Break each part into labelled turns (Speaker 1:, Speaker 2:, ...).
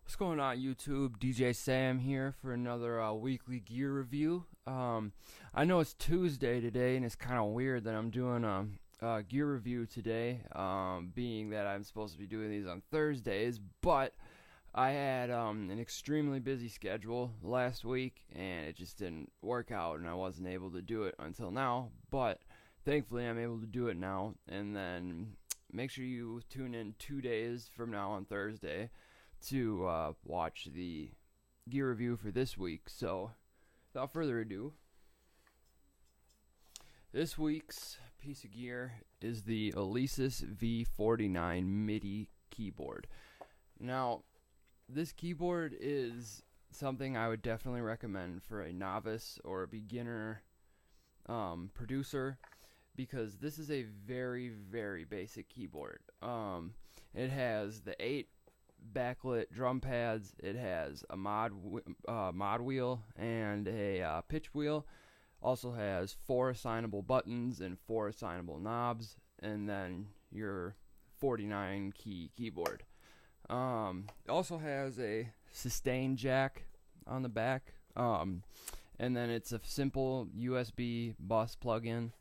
Speaker 1: What's going on, YouTube? DJ Sam here for another weekly gear review. I know it's Tuesday today, and it's kind of weird that I'm doing a gear review today, being that I'm supposed to be doing these on Thursdays, but I had an extremely busy schedule last week, and it just didn't work out, and I wasn't able to do it until now, but thankfully I'm able to do it now. And then make sure you tune in 2 days from now on Thursday to watch the gear review for this week. So, without further ado, this week's piece of gear is the Alesis V49 Midi keyboard. Now, this keyboard is something I would definitely recommend for a novice or a beginner producer, because this is a very, very basic keyboard. It has the 8 backlit drum pads. It has a mod wheel and a pitch wheel. Also has 4 assignable buttons and 4 assignable knobs, and then your 49 key keyboard. It also has a sustain jack on the back, and then it's a simple USB bus plug-in.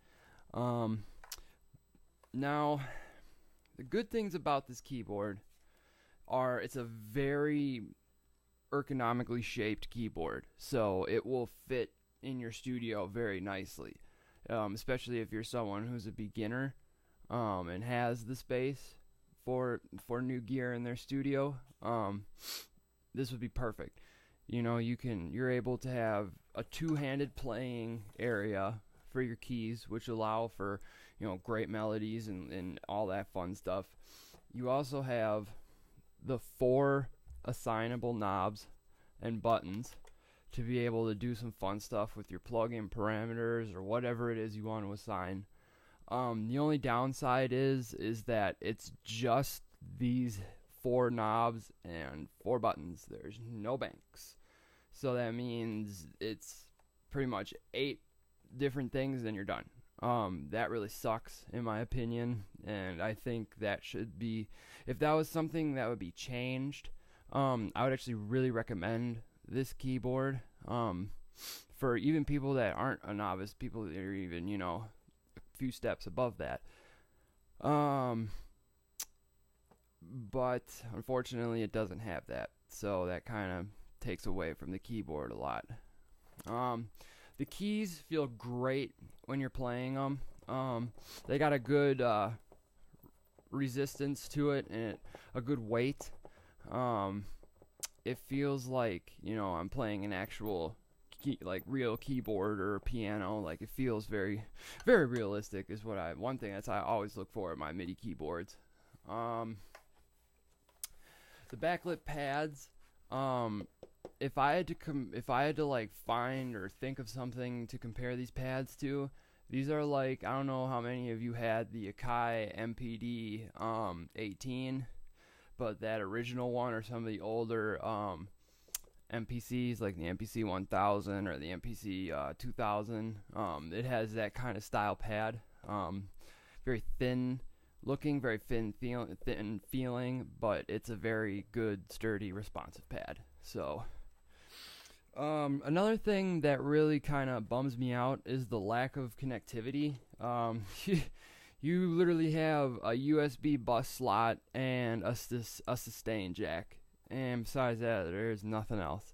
Speaker 1: Now, the good things about this keyboard are it's a very ergonomically shaped keyboard, so it will fit in your studio very nicely, especially if you're someone who's a beginner and has the space for new gear in their studio. This would be perfect. You know, you're able to have a two-handed playing area for your keys, which allow for, great melodies and all that fun stuff. You also have the 4 assignable knobs and buttons to be able to do some fun stuff with your plug-in parameters or whatever it is you want to assign. The only downside is that it's just these 4 knobs and 4 buttons. There's no banks. So that means it's pretty much 8 different things, then you're done. That really sucks in my opinion, and I think that should be, if that was something that would be changed, I would actually really recommend this keyboard for even people that aren't a novice, people that are even, a few steps above that. But unfortunately it doesn't have that, so that kind of takes away from the keyboard a lot. The keys feel great when you're playing them. They got a good resistance to it and a good weight. It feels like, I'm playing an actual real keyboard or piano. Like, it feels very, very realistic is one thing I always look for in my MIDI keyboards. The backlit pads, if I had to find or think of something to compare these pads to, these are I don't know how many of you had the Akai MPD 18, but that original one or some of the older MPCs like the MPC 1000 or the MPC 2000, it has that kind of style pad. Very thin looking, very thin feeling, but it's a very good, sturdy, responsive pad. So another thing that really kind of bums me out is the lack of connectivity. You literally have a USB bus slot and a sustain jack, and besides that, there's nothing else.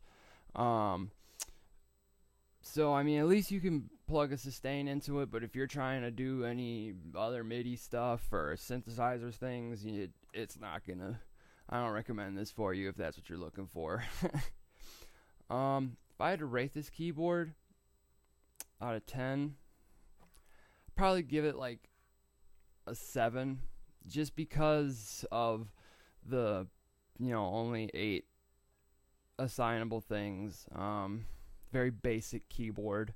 Speaker 1: So I mean, at least you can plug a sustain into it, but if you're trying to do any other MIDI stuff or synthesizers things, it's not gonna. I don't recommend this for you if that's what you're looking for. If I had to rate this keyboard out of 10, I'd probably give it a 7, just because of the only 8 assignable things. Very basic keyboard.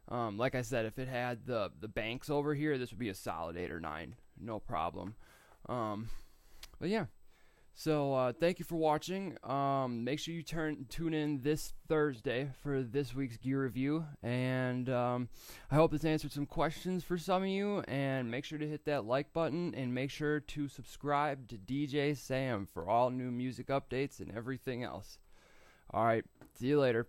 Speaker 1: Like I said, if it had the banks over here, this would be a solid 8 or 9, no problem. But yeah, So thank you for watching. Make sure you tune in this Thursday for this week's gear review, and I hope this answered some questions for some of you. And make sure to hit that like button, and make sure to subscribe to DJ Sam for all new music updates and everything else. All right, see you later.